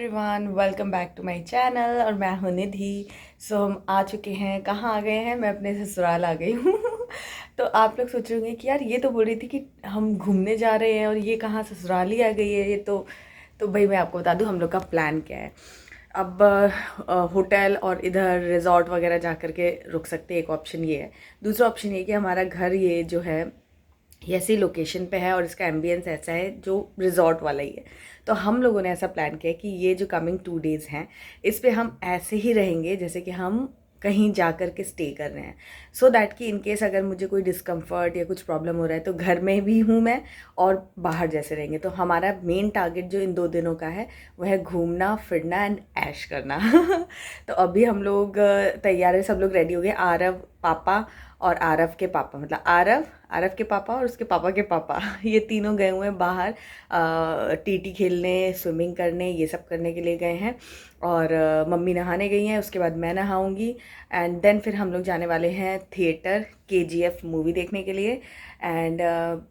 Everyone, welcome back to my channel और मैं हूं निधि। हम आ चुके हैं, कहाँ आ गए हैं, मैं अपने ससुराल आ गई हूँ। तो आप लोग सोच रहे होंगे कि यार ये तो बोल रही थी कि हम घूमने जा रहे हैं और ये कहाँ ससुराल ही आ गई है ये तो भाई मैं आपको बता दूँ हम लोग का प्लान क्या है। अब होटल और इधर रिजॉर्ट वगैरह जा कर के रुक सकते हैं, एक ऑप्शन ये है। दूसरा ऑप्शन ये कि हमारा घर ये जो है ये ऐसी लोकेशन पे है और इसका एम्बियंस ऐसा है जो रिजॉर्ट वाला ही है। तो हम लोगों ने ऐसा प्लान किया कि ये जो कमिंग 2 डेज़ हैं इस पे हम ऐसे ही रहेंगे जैसे कि हम कहीं जा कर के स्टे कर रहे हैं, सो दैट कि इन केस अगर मुझे कोई डिस्कम्फर्ट या कुछ प्रॉब्लम हो रहा है तो घर में भी हूँ मैं और बाहर जैसे रहेंगे। तो हमारा मेन टारगेट जो इन 2 दिनों का है वह है घूमना फिरना एंड ऐश करना। तो अभी हम लोग तैयार है, सब लोग रेडी हो गए। आरव पापा और आरव के पापा, मतलब आरव के पापा और उसके पापा के पापा, ये तीनों गए हुए हैं बाहर टीटी खेलने, स्विमिंग करने, ये सब करने के लिए गए हैं। और मम्मी नहाने गई हैं, उसके बाद मैं नहाऊंगी एंड देन फिर हम लोग जाने वाले हैं थिएटर KGF मूवी देखने के लिए। एंड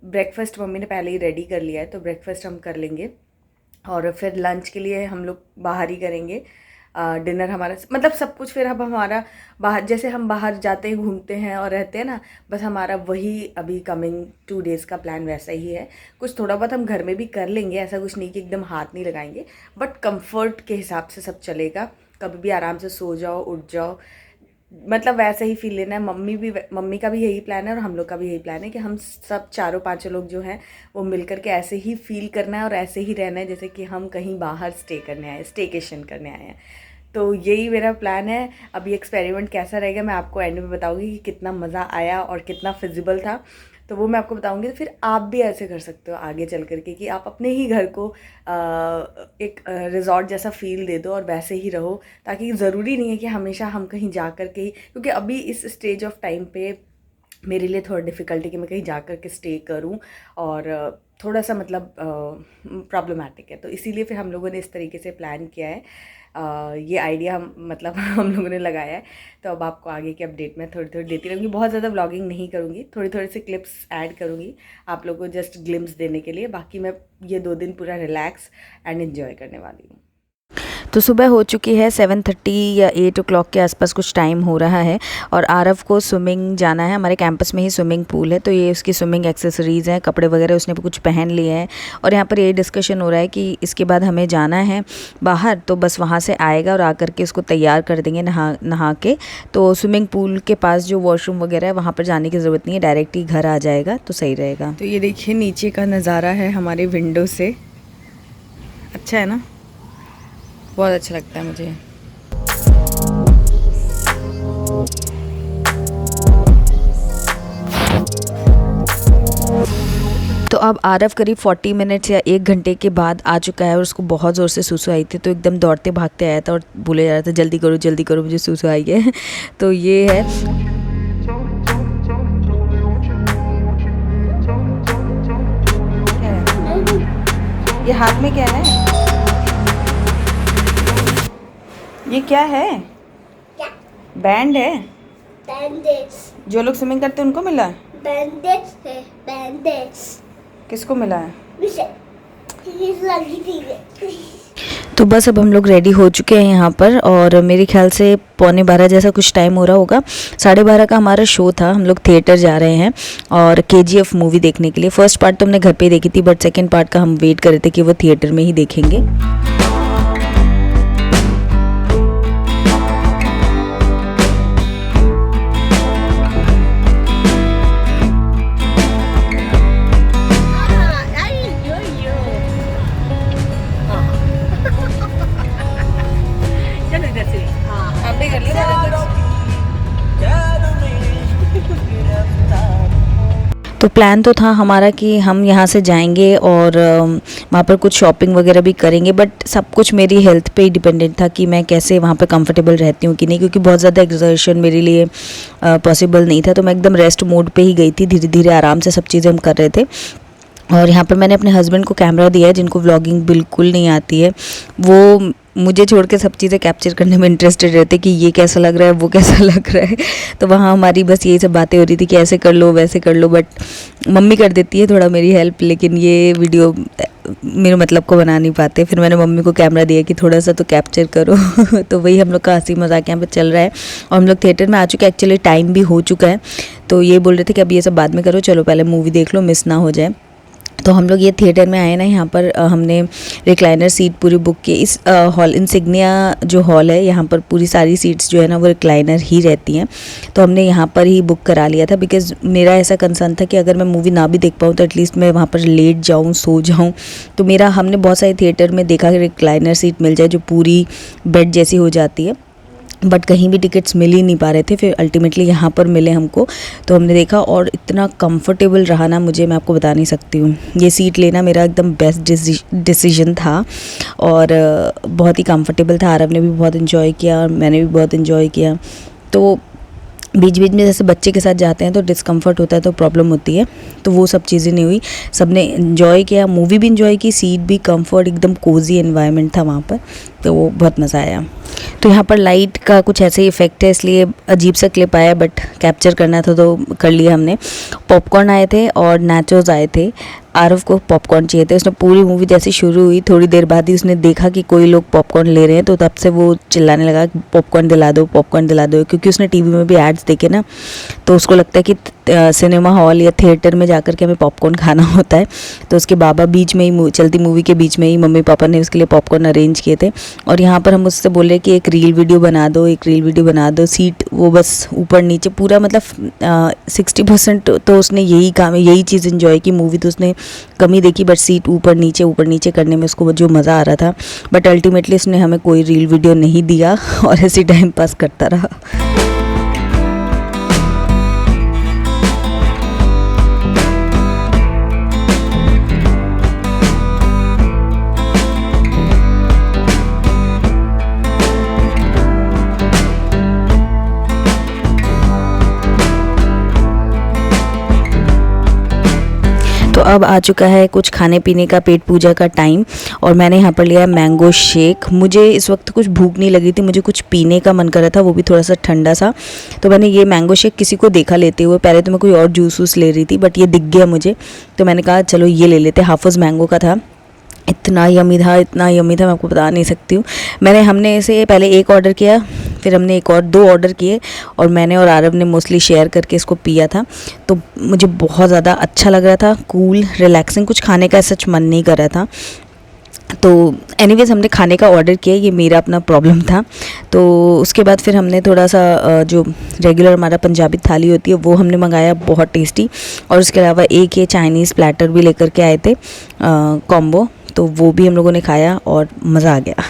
ब्रेकफास्ट मम्मी ने पहले ही रेडी कर लिया है तो ब्रेकफास्ट हम कर लेंगे और फिर लंच के लिए हम लोग बाहर ही करेंगे। डिनर हमारा मतलब सब कुछ फिर अब हमारा बाहर, जैसे हम बाहर जाते हैं घूमते हैं और रहते हैं ना, बस हमारा वही अभी कमिंग 2 डेज़ का प्लान वैसा ही है। कुछ थोड़ा बहुत हम घर में भी कर लेंगे, ऐसा कुछ नहीं कि एकदम हाथ नहीं लगाएंगे, बट कंफर्ट के हिसाब से सब चलेगा। कभी भी आराम से सो जाओ उठ जाओ, मतलब वैसे ही फील लेना है। मम्मी का भी यही प्लान है और हम लोग का भी यही प्लान है कि हम सब चारों पांचों लोग जो हैं वो मिलकर के ऐसे ही फील करना है और ऐसे ही रहना है जैसे कि हम कहीं बाहर स्टे करने आए, स्टेकेशन करने आए हैं। तो यही मेरा प्लान है। अब ये एक्सपेरिमेंट कैसा रहेगा मैं आपको एंड में बताऊंगी कि कितना मज़ा आया और कितना फिजिबल था, तो वो मैं आपको बताऊंगी। तो फिर आप भी ऐसे कर सकते हो आगे चल करके कि आप अपने ही घर को एक रिजॉर्ट जैसा फील दे दो और वैसे ही रहो, ताकि ज़रूरी नहीं है कि हमेशा हम कहीं जा कर के ही, क्योंकि अभी इस स्टेज ऑफ टाइम पे मेरे लिए थोड़ा डिफ़िकल्टी कि मैं कहीं जा कर के स्टे करूं और थोड़ा सा मतलब प्रॉब्लमेटिक है। तो इसीलिए फिर हम लोगों ने इस तरीके से प्लान किया है। ये आइडिया हम मतलब हम लोगों ने लगाया है। तो अब आपको आगे की अपडेट मैं थोड़ी थोड़ी देती रहूँगी, बहुत ज़्यादा व्लॉगिंग नहीं करूँगी, थोड़ी थोड़ी सी क्लिप्स ऐड करूँगी आप लोगों को जस्ट ग्लिम्स देने के लिए। बाकी मैं ये 2 दिन पूरा रिलैक्स एंड एन्जॉय करने वाली हूँ। तो सुबह हो चुकी है, 7:30 या 8 o'clock के आसपास कुछ टाइम हो रहा है और आरव को स्विमिंग जाना है। हमारे कैंपस में ही स्विमिंग पूल है, तो ये उसकी स्विमिंग एक्सेसरीज़ हैं, कपड़े वगैरह उसने कुछ पहन लिए हैं। और यहाँ पर ये डिस्कशन हो रहा है कि इसके बाद हमें जाना है बाहर, तो बस वहाँ से आएगा और आकर के इसको तैयार कर देंगे नहा के। तो स्विमिंग पूल के पास जो वॉशरूम वगैरह है वहाँ पर जाने की ज़रूरत नहीं है, डायरेक्ट ही घर आ जाएगा तो सही रहेगा। तो ये देखिए नीचे का नज़ारा है हमारे विंडो से, अच्छा है ना, बहुत अच्छा लगता है मुझे। तो अब आरव करीब 40 मिनट्स या 1 घंटे के बाद आ चुका है और उसको बहुत ज़ोर से सूसू आई थी, तो एकदम दौड़ते भागते आया था और बोले जा रहा था जल्दी करो मुझे सूसू आई है। तो ये है, ये हाथ में क्या है, ये क्या है? क्या? बैंड है। बैंडेज। जो लोग स्विमिंग करते हैं उनको मिला है? बैंडेज है, बैंडेज। किसको मिला है? मुझे लगी थी। तो बस अब हम लोग रेडी हो चुके हैं यहाँ पर और मेरे ख्याल से 11:15 जैसा कुछ टाइम हो रहा होगा। 12:30 का हमारा शो था, हम लोग थिएटर जा रहे हैं और KGF मूवी देखने के लिए। फर्स्ट पार्ट तो हमने घर पे ही देखी थी, बट सेकंड पार्ट का हम वेट कर रहे थे कि वो थिएटर में ही देखेंगे। तो प्लान तो था हमारा कि हम यहाँ से जाएंगे और वहाँ पर कुछ शॉपिंग वगैरह भी करेंगे, बट सब कुछ मेरी हेल्थ पे ही डिपेंडेंट था कि मैं कैसे वहाँ पर कंफर्टेबल रहती हूँ कि नहीं, क्योंकि बहुत ज़्यादा एक्सर्शन मेरे लिए पॉसिबल नहीं था। तो मैं एकदम रेस्ट मोड पे ही गई थी, धीरे धीरे आराम से सब चीज़ें हम कर रहे थे। और यहाँ पर मैंने अपने हस्बैंड को कैमरा दिया है, जिनको व्लॉगिंग बिल्कुल नहीं आती है। वो मुझे छोड़ के सब चीज़ें कैप्चर करने में इंटरेस्टेड रहते कि ये कैसा लग रहा है, वो कैसा लग रहा है। तो वहाँ हमारी बस यही सब बातें हो रही थी कि ऐसे कर लो वैसे कर लो, बट मम्मी कर देती है थोड़ा मेरी हेल्प, लेकिन ये वीडियो मेरे मतलब को बना नहीं पाते। फिर मैंने मम्मी को कैमरा दिया कि थोड़ा सा तो कैप्चर करो। तो वही हम लोग का हंसी मजाक यहाँ पर चल रहा है और हम लोग थिएटर में आ चुके हैं। एक्चुअली टाइम भी हो चुका है, तो ये बोल रहे थे कि अब ये सब बाद में करो, चलो पहले मूवी देख लो, मिस ना हो जाए। तो हम लोग ये थिएटर में आए ना, यहाँ पर हमने रिक्लाइनर सीट पूरी बुक की। इस हॉल इंसिग्निया जो हॉल है, यहाँ पर पूरी सारी सीट्स जो है ना वो रिक्लाइनर ही रहती हैं। तो हमने यहाँ पर ही बुक करा लिया था, बिकॉज़ मेरा ऐसा कंसर्न था कि अगर मैं मूवी ना भी देख पाऊँ तो एटलीस्ट मैं वहाँ पर लेट जाऊँ, सो जाऊँ। तो मेरा हमने बहुत सारे थिएटर में देखा कि रिक्लाइनर सीट मिल जाए जो पूरी बेड जैसी हो जाती है, बट कहीं भी टिकट्स मिल ही नहीं पा रहे थे। फिर अल्टीमेटली यहाँ पर मिले हमको, तो हमने देखा और इतना कंफर्टेबल रहा ना मुझे, मैं आपको बता नहीं सकती हूँ। ये सीट लेना मेरा एकदम बेस्ट डिसीजन था और बहुत ही कंफर्टेबल था। आरव ने भी बहुत इन्जॉय किया और मैंने भी बहुत इन्जॉय किया। तो बीच बीच में जैसे बच्चे के साथ जाते हैं तो डिस्कम्फर्ट होता है, तो प्रॉब्लम होती है, तो वो सब चीज़ें नहीं हुई। सबने इन्जॉय किया, मूवी भी इन्जॉय की, सीट भी कंफर्ट, एकदम कोजी एनवायरनमेंट था वहाँ पर, तो वो बहुत मज़ा आया। तो यहाँ पर लाइट का कुछ ऐसे ही इफेक्ट है, इसलिए अजीब सा क्लिप आया, बट कैप्चर करना था तो कर लिया हमने। पॉपकॉर्न आए थे और नाचोस आए थे। आरव को पॉपकॉर्न चाहिए थे। उसने पूरी मूवी जैसे शुरू हुई थोड़ी देर बाद ही उसने देखा कि कोई लोग पॉपकॉर्न ले रहे हैं, तो तब से वो चिल्लाने लगा पॉपकॉर्न दिला दो, पॉपकॉर्न दिला दो। क्योंकि उसने टीवी में भी एड्स देखे ना, तो उसको लगता है कि सिनेमा हॉल या थिएटर में जाकर के हमें पॉपकॉर्न खाना होता है। तो उसके बाबा बीच में ही, चलती मूवी के बीच में ही मम्मी पापा ने उसके लिए पॉपकॉर्न अरेंज किए थे। और यहाँ पर हम उससे बोल रहे कि एक रील वीडियो बना दो, एक रील वीडियो बना दो। सीट वो बस ऊपर नीचे पूरा, मतलब 60% तो उसने यही काम, यही चीज़ इन्जॉय की। मूवी तो उसने कमी देखी, बट सीट ऊपर नीचे करने में उसको जो मज़ा आ रहा था। बट अल्टीमेटली उसने हमें कोई रील वीडियो नहीं दिया और ऐसे टाइम पास करता रहा। तो अब आ चुका है कुछ खाने पीने का, पेट पूजा का टाइम, और मैंने यहाँ पर लिया मैंगो शेक। मुझे इस वक्त कुछ भूख नहीं लगी थी, मुझे कुछ पीने का मन कर रहा था, वो भी थोड़ा सा ठंडा सा। तो मैंने ये मैंगो शेक किसी को देखा लेते हुए, पहले तो मैं कोई और जूस वूस ले रही थी, बट ये दिख गया मुझे, तो मैंने कहा चलो ये ले लेते। हाफुज़ मैंगो का था, इतना यमी था, मैं आपको बता नहीं सकती हूँ। हमने इसे पहले एक ऑर्डर किया, फिर हमने एक और 2 ऑर्डर किए, और मैंने और आरव ने मोस्टली शेयर करके इसको पिया था। तो मुझे बहुत ज़्यादा अच्छा लग रहा था, कूल, रिलैक्सिंग, कुछ खाने का सच मन नहीं कर रहा था। तो एनीवेज हमने खाने का ऑर्डर किया, ये मेरा अपना प्रॉब्लम था। तो उसके बाद फिर हमने थोड़ा सा जो रेगुलर हमारा पंजाबी थाली होती है वो हमने मंगाया, बहुत टेस्टी। और उसके अलावा एक ये चाइनीज़ प्लेटर भी लेकर के आए थे कॉम्बो, तो वो भी हम लोगों ने खाया और मज़ा आ गया।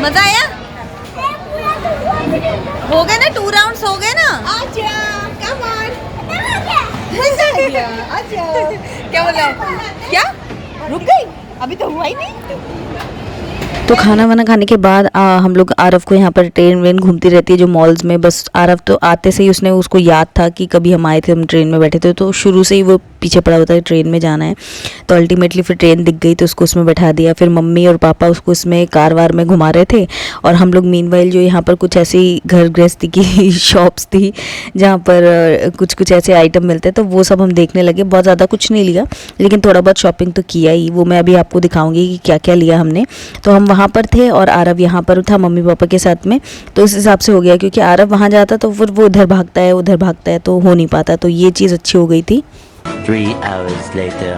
मजा आया? हो गए ना 2 राउंड्स हो गए ना? आजा, come on. क्या बोला? क्या? रुक गई? अभी तो हुआ ही नहीं। तो खाना वाना खाने के बाद हम लोग, आरव को यहाँ पर ट्रेन वेन घूमती रहती है जो मॉल्स में, बस आरव तो आते से ही उसको याद था कि कभी हम आए थे, हम ट्रेन में बैठे थे, तो शुरू से ही वो पीछे पड़ा होता है ट्रेन में जाना है। तो अल्टीमेटली फिर ट्रेन दिख गई तो उसको उसमें बैठा दिया। फिर मम्मी और पापा उसको उसमें कार वार में घुमा रहे थे, और हम लोग मीनवाइल जो यहाँ पर कुछ ऐसी घर गृहस्थी की शॉप्स थी जहाँ पर कुछ ऐसे आइटम मिलते हैं, तो वो सब हम देखने लगे। बहुत ज़्यादा कुछ नहीं लिया, लेकिन थोड़ा बहुत शॉपिंग तो किया ही। वो मैं अभी आपको दिखाऊंगी कि क्या क्या लिया हमने। तो हम वहाँ पर थे और आरव यहाँ पर था मम्मी पापा के साथ में, तो इस हिसाब से हो गया, क्योंकि आरव वहाँ जाता तो फिर वो उधर भागता है तो हो नहीं पाता, तो ये चीज़ अच्छी हो गई थी। 3 hours later.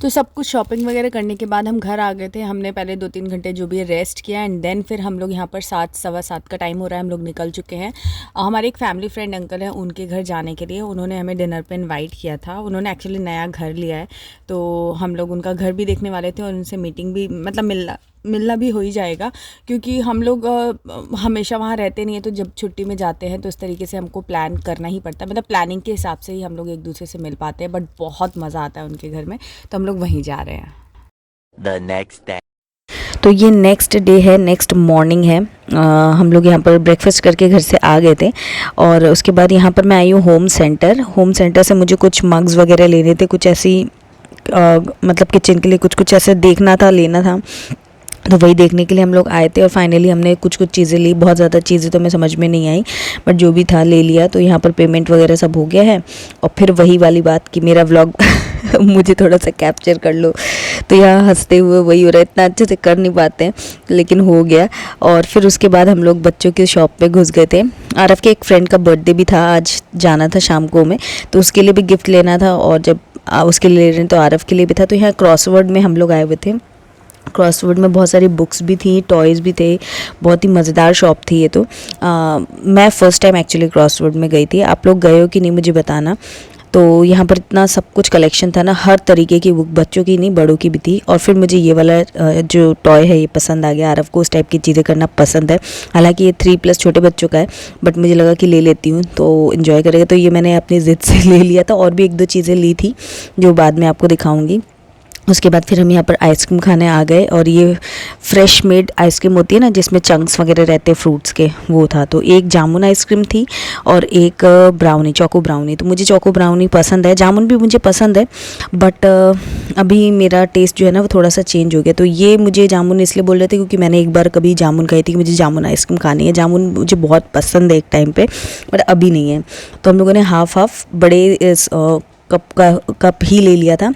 तो सब कुछ शॉपिंग वगैरह करने के बाद हम घर आ गए थे। हमने पहले 2-3 घंटे जो भी है रेस्ट किया एंड देन फिर हम लोग यहाँ पर 7 सवा 7 का टाइम हो रहा है, हम लोग निकल चुके हैं। हमारे एक फैमिली फ्रेंड अंकल हैं, उनके घर जाने के लिए उन्होंने हमें डिनर पे इनवाइट किया था। उन्होंने एक्चुअली नया घर लिया है, तो हम लोग उनका घर भी देखने वाले थे और उनसे मीटिंग भी मतलब मिलना भी हो ही जाएगा, क्योंकि हम लोग हमेशा वहाँ रहते नहीं हैं। तो जब छुट्टी में जाते हैं तो इस तरीके से हमको प्लान करना ही पड़ता है, मतलब प्लानिंग के हिसाब से ही हम लोग एक दूसरे से मिल पाते हैं। बट बहुत मज़ा आता है उनके घर में, तो हम लोग वहीं जा रहे हैं। The next day. तो ये नेक्स्ट डे है, नेक्स्ट मॉर्निंग है। हम लोग यहाँ पर ब्रेकफास्ट करके घर से आ गए थे और उसके बाद यहाँ पर मैं आई हूँ होम सेंटर से मुझे कुछ मग्स वगैरह लेने थे, कुछ ऐसी मतलब किचन के लिए कुछ ऐसे देखना था, लेना था। तो वही देखने के लिए हम लोग आए थे और फाइनली हमने कुछ चीज़ें ली। बहुत ज़्यादा चीज़ें तो मैं समझ में नहीं आई, बट जो भी था ले लिया। तो यहाँ पर पेमेंट वगैरह सब हो गया है और फिर वही वाली बात कि मेरा व्लॉग मुझे थोड़ा सा कैप्चर कर लो। तो यहाँ हंसते हुए वही हो रहा है, इतना अच्छे से कर नहीं पाते हैं लेकिन हो गया। और फिर उसके बाद हम लोग बच्चों के शॉप पे घुस गए थे। आरव के एक फ्रेंड का बर्थडे भी था, आज जाना था शाम को में, तो उसके लिए भी गिफ्ट लेना था। और जब उसके लिए ले रहे हैं तो आरव के लिए भी था। तो यहाँ क्रॉसवर्ड में हम लोग आए हुए थे। क्रॉसवर्ड में बहुत सारी बुक्स भी थी, टॉयज़ भी थे, बहुत ही मज़ेदार शॉप थी ये। तो मैं फ़र्स्ट टाइम एक्चुअली क्रॉसवर्ड में गई थी। आप लोग गए हो कि नहीं मुझे बताना। तो यहाँ पर इतना सब कुछ कलेक्शन था ना, हर तरीके की बुक, बच्चों की नहीं बड़ों की भी थी। और फिर मुझे ये वाला जो टॉय है ये पसंद आ गया। आरव को उस टाइप की चीज़ें करना पसंद है, हालांकि ये 3+ छोटे बच्चों का है, बट मुझे लगा कि ले लेती हूँ तो इन्जॉय करेगा। तो ये मैंने अपनी ज़िद से ले लिया था। और भी 1-2 चीज़ें ली थी जो बाद में आपको दिखाऊँगी। उसके बाद फिर हम यहाँ पर आइसक्रीम खाने आ गए और ये फ्रेश मेड आइसक्रीम होती है ना जिसमें चंक्स वगैरह रहते हैं फ्रूट्स के, वो था। तो एक जामुन आइसक्रीम थी और एक ब्राउनी, चोको ब्राउनी। तो मुझे चोको ब्राउनी पसंद है, जामुन भी मुझे पसंद है, बट अभी मेरा टेस्ट जो है ना वो थोड़ा सा चेंज हो गया। तो ये मुझे जामुन इसलिए बोल रहे थे क्योंकि मैंने एक बार कभी जामुन खाई थी कि मुझे जामुन आइसक्रीम खानी है। जामुन मुझे बहुत पसंद है एक टाइम पर, बट अभी नहीं है। तो हम लोगों ने हाफ बड़े कप ही ले लिया था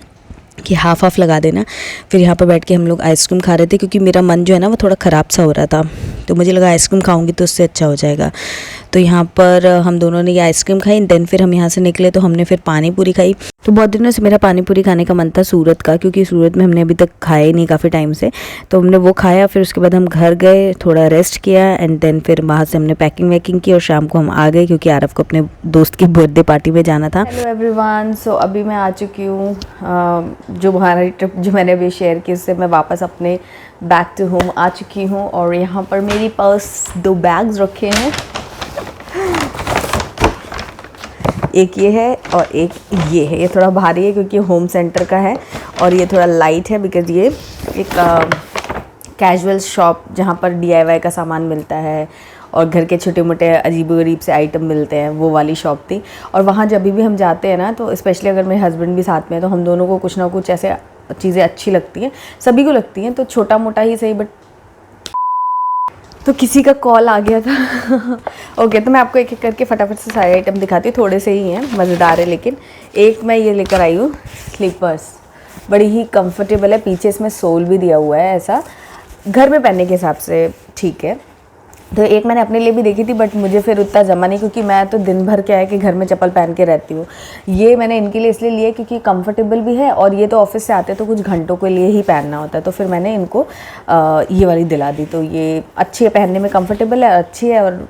कि हाफ लगा देना। फिर यहाँ पर बैठ के हम लोग आइसक्रीम खा रहे थे क्योंकि मेरा मन जो है ना वो थोड़ा ख़राब सा हो रहा था, तो मुझे लगा आइसक्रीम खाऊंगी तो उससे अच्छा हो जाएगा। तो यहाँ पर हम दोनों ने ये आइसक्रीम खाई, देन फिर हम यहाँ से निकले तो हमने फिर पानी पूरी खाई। तो बहुत दिनों से मेरा पानी पूरी खाने का मन था सूरत का, क्योंकि सूरत में हमने अभी तक खाया ही नहीं काफ़ी टाइम से। तो हमने वो खाया, फिर उसके बाद हम घर गए, थोड़ा रेस्ट किया एंड देन फिर वहाँ से हमने पैकिंग की और शाम को हम आ गए क्योंकि आरव को अपने दोस्त की बर्थडे पार्टी में जाना था। हेलो एवरीवन, सो अभी मैं आ चुकी हूँ। जो हमारी ट्रिप जो मैंने अभी शेयर की उससे मैं वापस अपने बैक टू होम आ चुकी हूँ। और यहाँ पर मेरी पर्स 2 बैग्स रखे हैं, एक ये है और एक ये है। ये थोड़ा भारी है क्योंकि होम सेंटर का है और ये थोड़ा लाइट है बिकॉज़ ये एक कैजुअल शॉप जहाँ पर DIY का सामान मिलता है और घर के छोटे मोटे अजीब-गरीब से आइटम मिलते हैं, वो वाली शॉप थी। और वहाँ जब भी हम जाते हैं ना, तो स्पेशली अगर मेरे हस्बैंड भी साथ में है तो हम दोनों को कुछ ना कुछ ऐसे चीज़ें अच्छी लगती हैं, सभी को लगती हैं, तो छोटा मोटा ही सही। बट तो किसी का कॉल आ गया था ओके, तो मैं आपको एक एक करके फटाफट से सारे आइटम दिखाती हूँ। थोड़े से ही हैं, मज़ेदार है। लेकिन एक मैं ये लेकर आई हूँ स्लीपर्स, बड़ी ही कंफर्टेबल है, पीछे इसमें सोल भी दिया हुआ है, ऐसा घर में पहनने के हिसाब से ठीक है। तो एक मैंने अपने लिए भी देखी थी, बट मुझे फिर उतना जमा नहीं, क्योंकि मैं तो दिन भर क्या है कि घर में चप्पल पहन के रहती हूँ। ये मैंने इनके लिए इसलिए लिया क्योंकि कंफर्टेबल भी है और ये तो ऑफिस से आते तो कुछ घंटों के लिए ही पहनना होता है, तो फिर मैंने इनको ये वाली दिला दी। तो ये अच्छी है, पहनने में कंफर्टेबल है, अच्छी है और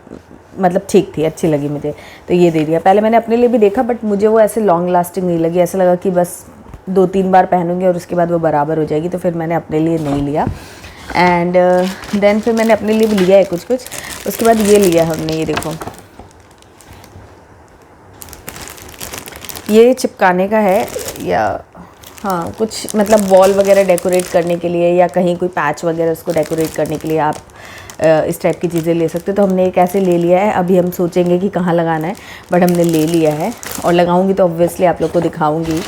मतलब ठीक थी, अच्छी लगी मुझे, तो ये दे दिया। पहले मैंने अपने लिए भी देखा, बट मुझे वो ऐसे लॉन्ग लास्टिंग नहीं लगी, ऐसा लगा कि बस 2-3 बार पहनूंगी और उसके बाद वो बराबर हो जाएगी, तो फिर मैंने अपने लिए नहीं लिया। एंड देन फिर मैंने अपने लिए भी लिया है कुछ। उसके बाद ये लिया हमने, ये देखो, ये चिपकाने का है या हाँ कुछ मतलब वॉल वगैरह डेकोरेट करने के लिए या कहीं कोई पैच वगैरह उसको डेकोरेट करने के लिए आप इस टाइप की चीज़ें ले सकते हो। तो हमने एक ऐसे ले लिया है, अभी हम सोचेंगे कि कहाँ लगाना है, बट हमने ले लिया है और लगाऊंगी तो ऑब्वियसली आप लोग को दिखाऊंगी।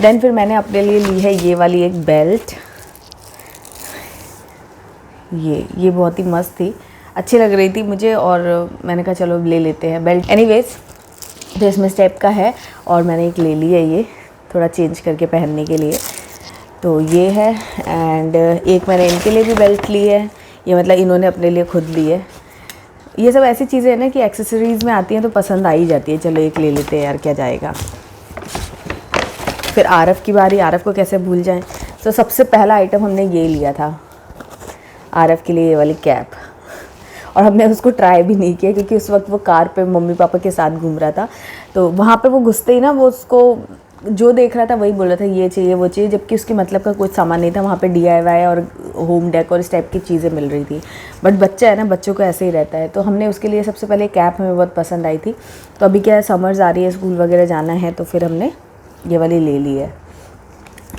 देन फिर मैंने अपने लिए ली है ये वाली एक बेल्ट, ये बहुत ही मस्त थी, अच्छी लग रही थी मुझे और मैंने कहा चलो ले लेते हैं बेल्ट। एनीवेज, तो इसमें इस टाइप का है और मैंने एक ले ली है ये थोड़ा चेंज करके पहनने के लिए, तो ये है। एंड एक मैंने इनके लिए भी बेल्ट ली है, ये मतलब इन्होंने अपने लिए खुद ली है। ये सब ऐसी चीज़ें हैं ना कि एक्सेसरीज़ में आती हैं तो पसंद आ ही जाती है, चलो एक ले लेते हैं यार, क्या जाएगा। फिर आरव की बारी, आरव को कैसे भूल जाएं। तो सबसे पहला आइटम हमने ये लिया था आरव के लिए, ये वाली कैप। और हमने उसको ट्राई भी नहीं किया क्योंकि उस वक्त वो कार पे मम्मी पापा के साथ घूम रहा था। तो वहाँ पे वो घुसते ही ना, वो उसको जो देख रहा था वही बोल रहा था ये चाहिए वो चाहिए, जबकि उसके मतलब का कुछ सामान नहीं था। वहाँ पे DIY और होम डेकोर इस टाइप की चीज़ें मिल रही थी। बट बच्चा है ना, बच्चों को ऐसे ही रहता है। तो हमने उसके लिए सबसे पहले कैप हमें बहुत पसंद आई थी। तो अभी क्या है, समर्स आ रही है, स्कूल वगैरह जाना है, तो फिर हमने ये वाली ले ली है।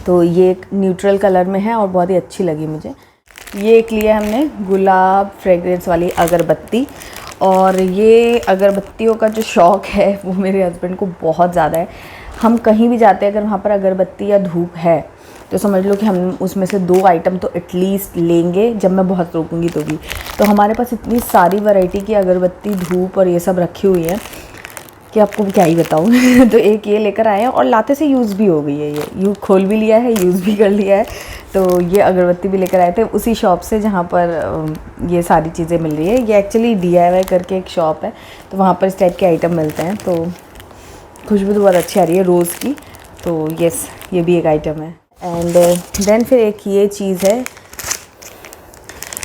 तो ये एक न्यूट्रल कलर में है और बहुत ही अच्छी लगी मुझे। ये एक लिया हमने गुलाब फ्रेगरेंस वाली अगरबत्ती। और ये अगरबत्तियों का जो शौक़ है वो मेरे हस्बैंड को बहुत ज़्यादा है। हम कहीं भी जाते हैं, अगर वहाँ पर अगरबत्ती या धूप है तो समझ लो कि हम उसमें से 2 आइटम तो एटलीस्ट लेंगे, जब मैं बहुत रोकूंगी तो भी। तो हमारे पास इतनी सारी वैरायटी की अगरबत्ती, धूप और ये सब रखी हुई है कि आपको क्या ही बताऊँ। तो एक ये लेकर आए हैं और लाते से यूज़ भी हो गई है। ये यूँ खोल भी लिया है, यूज़ भी कर लिया है। तो ये अगरबत्ती भी लेकर आए थे उसी शॉप से जहाँ पर ये सारी चीज़ें मिल रही है। ये एक्चुअली DIY करके एक शॉप है, तो वहाँ पर इस टाइप के आइटम मिलते हैं। तो खुशबू तो बहुत अच्छी आ रही है रोज़ की। तो यस, ये भी एक आइटम है। एंड देन फिर एक ये चीज़ है,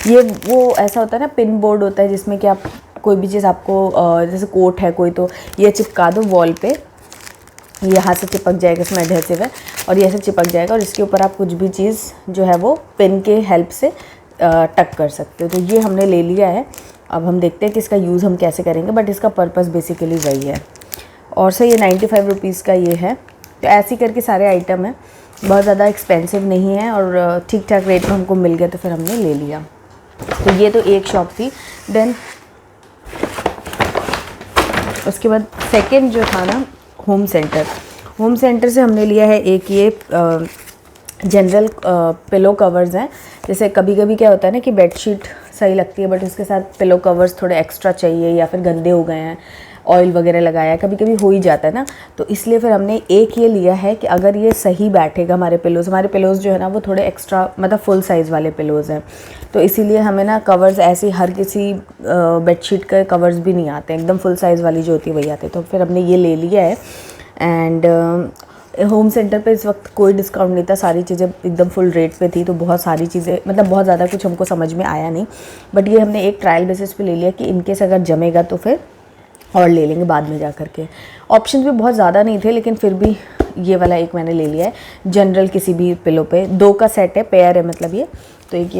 ये वो ऐसा होता है ना, पिन बोर्ड होता है जिसमें कि आप कोई भी चीज़ आपको जैसे कोट है कोई, तो ये चिपका दो वॉल पे, ये हाथ से चिपक जाएगा, इसमें एडहेसिव है और ये ऐसे चिपक जाएगा और इसके ऊपर आप कुछ भी चीज़ जो है वो पिन के हेल्प से टक कर सकते हो। तो ये हमने ले लिया है। अब हम देखते हैं कि इसका यूज़ हम कैसे करेंगे, बट इसका पर्पस बेसिकली वही है। और सर ये 95 रुपीज़ का ये है। तो ऐसे करके सारे आइटम हैं, बहुत ज़्यादा एक्सपेंसिव नहीं है और ठीक ठाक रेट में हमको मिल गया, तो फिर हमने ले लिया। तो ये तो एक शॉप थी। देन उसके बाद सेकंड जो था ना, होम सेंटर से हमने लिया है एक ये जनरल पिलो कवर्स हैं। जैसे कभी कभी क्या होता है ना कि बेडशीट सही लगती है बट उसके साथ पिलो कवर्स थोड़े एक्स्ट्रा चाहिए, या फिर गंदे हो गए हैं, ऑयल वगैरह लगाया है, कभी कभी हो ही जाता है ना। तो इसलिए फिर हमने एक ये लिया है कि अगर ये सही बैठेगा हमारे पिलोज़ जो है ना वो थोड़े एक्स्ट्रा मतलब फुल साइज़ वाले पिलोज़ हैं। तो इसीलिए हमें ना कवर्स ऐसे हर किसी बेडशीट के कवर्स भी नहीं आते, एकदम फुल साइज़ वाली जो होती है वही आते। तो फिर हमने ये ले लिया है। एंड होम सेंटर पे इस वक्त कोई डिस्काउंट नहीं था, सारी चीज़ें एकदम फुल रेट पे थी। तो बहुत सारी चीज़ें मतलब बहुत ज़्यादा कुछ हमको समझ में आया नहीं, बट ये हमने एक ट्रायल बेसिस पे ले लिया कि इनकेस अगर जमेगा तो फिर और ले लेंगे बाद में जा कर के। ऑप्शंस भी बहुत ज़्यादा नहीं थे, लेकिन फिर भी ये वाला एक मैंने ले लिया है। जनरल किसी भी पिलो पे 2 का सेट है, पेयर है मतलब ये। तो एक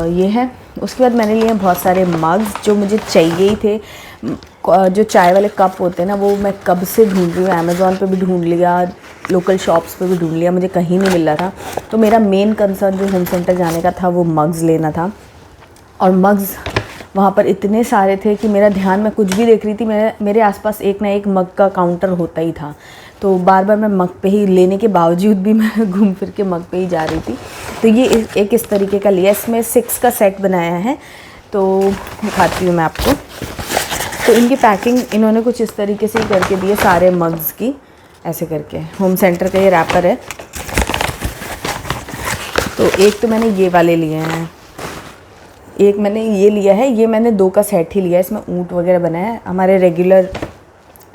ये है। उसके बाद मैंने लिए बहुत सारे मग्स जो मुझे चाहिए ही थे। जो चाय वाले कप होते हैं ना, वो मैं कब से ढूंढ रही हूँ, अमेज़ॉन पे भी ढूंढ लिया, लोकल शॉप्स पे भी ढूंढ लिया, मुझे कहीं नहीं मिल रहा था। तो मेरा मेन कंसर्न जो होम सेंटर जाने का था वो मग्स लेना था। और मग्स वहाँ पर इतने सारे थे कि मेरा ध्यान, मैं कुछ भी देख रही थी, मेरे आसपास एक ना एक मग का काउंटर होता ही था। तो बार बार मैं मग पे ही लेने के बावजूद भी मैं घूम फिर के मग पे ही जा रही थी। तो ये एक इस तरीके का लिया, इसमें 6 का सेट बनाया है। तो दिखाती हूँ मैं आपको। तो इनकी पैकिंग इन्होंने कुछ इस तरीके से ही करके दी है सारे मग्स की, ऐसे करके। होम सेंटर का ये रैपर है। तो एक तो मैंने ये वाले लिए हैं, एक मैंने ये लिया है। ये मैंने 2 का सेट ही लिया है, इसमें ऊँट वगैरह बनाया है हमारे रेगुलर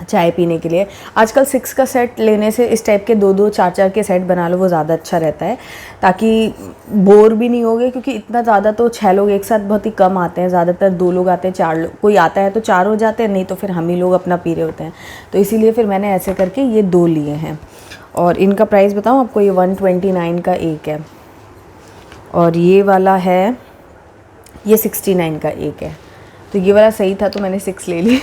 चाय पीने के लिए। आजकल 6 का सेट लेने से इस टाइप के 2-2, 4-4 के सेट बना लो, वो ज़्यादा अच्छा रहता है, ताकि बोर भी नहीं होगे। क्योंकि इतना ज़्यादा तो 6 लोग एक साथ बहुत ही कम आते हैं, ज़्यादातर 2 लोग आते हैं, 4 लोग, कोई आता है तो 4 हो जाते हैं, नहीं तो फिर हम ही लोग अपना पी रहे होते हैं। तो इसीलिए फिर मैंने ऐसे करके ये 2 लिए हैं। और इनका प्राइस बताऊँ आपको, ये 129 का एक है और ये वाला है, ये 69 का एक है। तो ये वाला सही था तो मैंने 6 ले ली।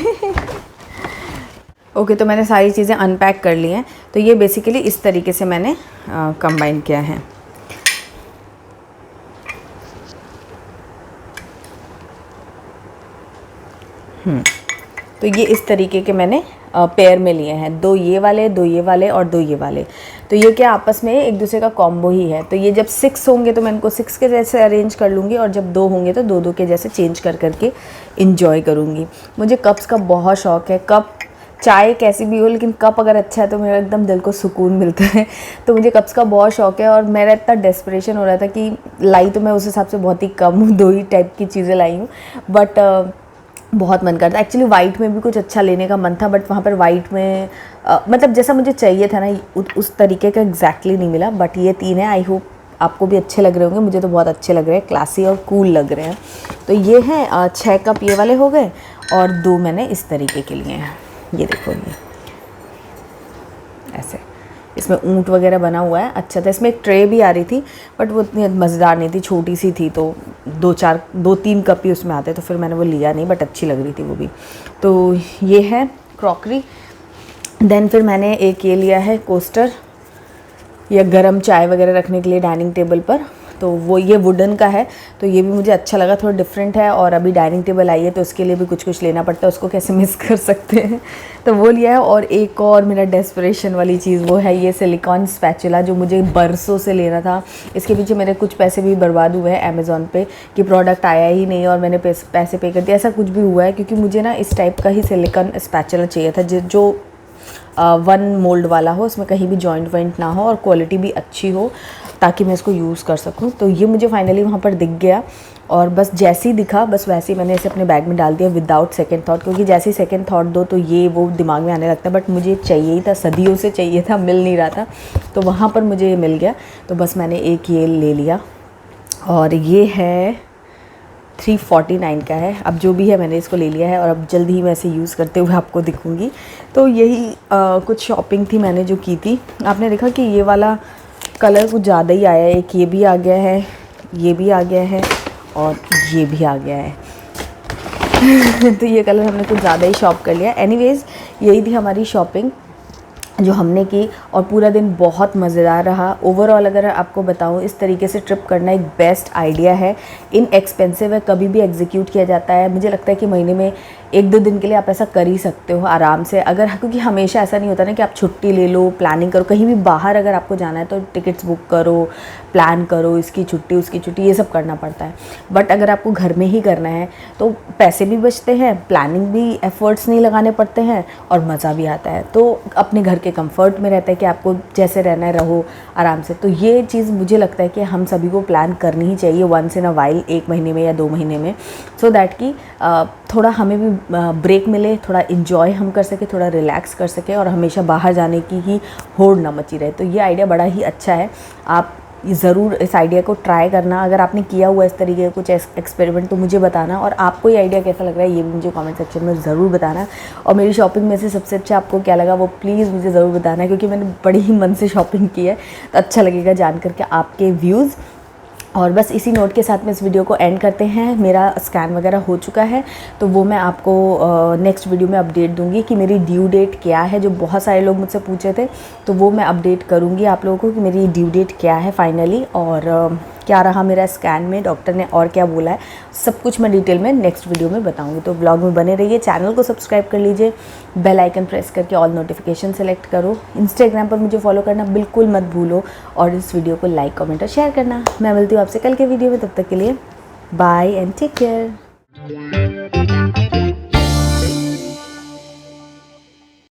ओके, तो मैंने सारी चीज़ें अनपैक कर ली हैं। तो ये बेसिकली इस तरीके से मैंने कंबाइन किया है। तो ये इस तरीके के मैंने पेयर में लिए हैं, 2 ये वाले, 2 ये वाले और 2 ये वाले। तो ये क्या आपस में एक दूसरे का कॉम्बो ही है। तो ये जब 6 होंगे तो मैं इनको 6 के जैसे अरेंज कर लूँगी, और जब 2 होंगे तो 2-2 के जैसे चेंज कर करके इंजॉय करूँगी। मुझे कप्स का बहुत शौक़ है। कप चाय कैसी भी हो, लेकिन कप अगर अच्छा है तो मेरा एकदम दिल को सुकून मिलता है। तो मुझे कप्स का बहुत शौक़ है। और मेरा इतना डेस्परेशन हो रहा था कि लाई तो मैं उस हिसाब से बहुत ही कम हूँ, 2 ही टाइप की चीज़ें लाई हूँ, बट बहुत मन करता है एक्चुअली। वाइट में भी कुछ अच्छा लेने का मन था, बट वहाँ पर वाइट में मतलब जैसा मुझे चाहिए था ना उस तरीके का एग्जैक्टली नहीं मिला। बट ये 3 है, आई होप आपको भी अच्छे लग रहे होंगे, मुझे तो बहुत अच्छे लग रहे हैं, क्लासी और कूल लग रहे हैं। तो ये हैं 6 कप ये वाले हो गए, और 2 मैंने इस तरीके के लिए हैं। ये देखो, ये ऐसे इसमें ऊँट वगैरह बना हुआ है, अच्छा था। इसमें एक ट्रे भी आ रही थी, बट वो इतनी मज़ेदार नहीं थी, छोटी सी थी, तो 2-3 कप ही उसमें आते, तो फिर मैंने वो लिया नहीं, बट अच्छी लग रही थी वो भी। तो ये है क्रॉकरी। देन फिर मैंने एक ये लिया है कोस्टर, या गरम चाय वगैरह रखने के लिए डाइनिंग टेबल पर। तो वो ये वुडन का है, तो ये भी मुझे अच्छा लगा, थोड़ा डिफरेंट है। और अभी डाइनिंग टेबल आई है तो उसके लिए भी कुछ लेना पड़ता है, उसको कैसे मिस कर सकते हैं, तो वो लिया है। और एक और मेरा डेस्परेशन वाली चीज़ वो है ये सिलिकॉन स्पैचुला, जो मुझे बरसों से लेना था। इसके पीछे मेरे कुछ पैसे भी बर्बाद हुए हैं अमेज़ॉन पे, कि प्रोडक्ट आया ही नहीं और मैंने पैसे पे कर दिया, ऐसा कुछ भी हुआ है। क्योंकि मुझे ना इस टाइप का ही सिलिकॉन स्पैचुला चाहिए था, जो 1 मोल्ड वाला हो, उसमें कहीं भी जॉइंट वॉइंट ना हो और क्वालिटी भी अच्छी हो, ताकि मैं इसको यूज़ कर सकूं। तो ये मुझे फाइनली वहाँ पर दिख गया, और बस जैसे ही दिखा बस वैसे ही मैंने इसे अपने बैग में डाल दिया विदाउट सेकंड थॉट। क्योंकि जैसे ही सेकंड थॉट दो तो ये वो दिमाग में आने लगता है, बट मुझे चाहिए ही था, सदियों से चाहिए था, मिल नहीं रहा था, तो वहाँ पर मुझे ये मिल गया। तो बस मैंने एक ये ले लिया, और ये है 349 का है। अब जो भी है मैंने इसको ले लिया है, और अब जल्दी ही मैं इसे यूज़ करते हुए आपको दिखूंगी। तो यही कुछ शॉपिंग थी मैंने जो की थी। आपने देखा कि ये वाला कलर कुछ ज़्यादा ही आया है, एक ये भी आ गया है, ये भी आ गया है, और ये भी आ गया है तो ये कलर हमने कुछ ज़्यादा ही शॉप कर लिया। एनीवेज़ यही थी हमारी शॉपिंग जो हमने की, और पूरा दिन बहुत मज़ेदार रहा। ओवरऑल अगर आपको बताऊं, इस तरीके से ट्रिप करना एक बेस्ट आइडिया है, इनएक्सपेंसिव है, कभी भी एग्जीक्यूट किया जाता है। मुझे लगता है कि महीने में 1-2 दिन के लिए आप ऐसा कर ही सकते हो आराम से, अगर, क्योंकि हमेशा ऐसा नहीं होता ना कि आप छुट्टी ले लो, प्लानिंग करो, कहीं भी बाहर अगर आपको जाना है तो टिकट्स बुक करो, प्लान करो, इसकी छुट्टी उसकी छुट्टी, ये सब करना पड़ता है। बट अगर आपको घर में ही करना है तो पैसे भी बचते हैं, प्लानिंग भी एफर्ट्स नहीं लगाने पड़ते हैं, और मज़ा भी आता है। तो अपने घर के कंफर्ट में रहता है कि आपको जैसे रहना है रहो आराम से। तो ये चीज़ मुझे लगता है कि हम सभी को प्लान करनी ही चाहिए वंस इन अ वाइल, 1 महीने में या 2 महीने में, सो दैट कि थोड़ा हमें भी ब्रेक मिले, थोड़ा इन्जॉय हम कर सके, थोड़ा रिलैक्स कर सके, और हमेशा बाहर जाने की ही होड़ ना मची रहे। तो ये आइडिया बड़ा ही अच्छा है, आप ज़रूर इस आइडिया को ट्राई करना। अगर आपने किया हुआ इस तरीके का कुछ एक्सपेरिमेंट तो मुझे बताना, और आपको ये आइडिया कैसा लग रहा है ये भी मुझे कमेंट सेक्शन में ज़रूर बताना। और मेरी शॉपिंग में से सबसे अच्छा आपको क्या लगा वो प्लीज़ मुझे ज़रूर बताना, क्योंकि मैंने बड़ी ही मन से शॉपिंग की है, तो अच्छा लगेगा जान करके आपके व्यूज़। और बस इसी नोट के साथ में इस वीडियो को एंड करते हैं। मेरा स्कैन वगैरह हो चुका है, तो वो मैं आपको नेक्स्ट वीडियो में अपडेट दूंगी कि मेरी ड्यू डेट क्या है, जो बहुत सारे लोग मुझसे पूछे थे, तो वो मैं अपडेट करूंगी आप लोगों को कि मेरी ड्यू डेट क्या है फाइनली, और क्या रहा मेरा स्कैन में, डॉक्टर ने और क्या बोला है, सब कुछ मैं डिटेल में नेक्स्ट वीडियो में बताऊंगी। तो व्लॉग में बने रहिए, चैनल को सब्सक्राइब कर लीजिए, बेल आइकन प्रेस करके ऑल नोटिफिकेशन सेलेक्ट करो, इंस्टाग्राम पर मुझे फॉलो करना बिल्कुल मत भूलो, और इस वीडियो को लाइक कमेंट और शेयर करना। मैं मिलती हूँ आपसे कल के वीडियो में, तब तक के लिए बाय एंड टेक केयर।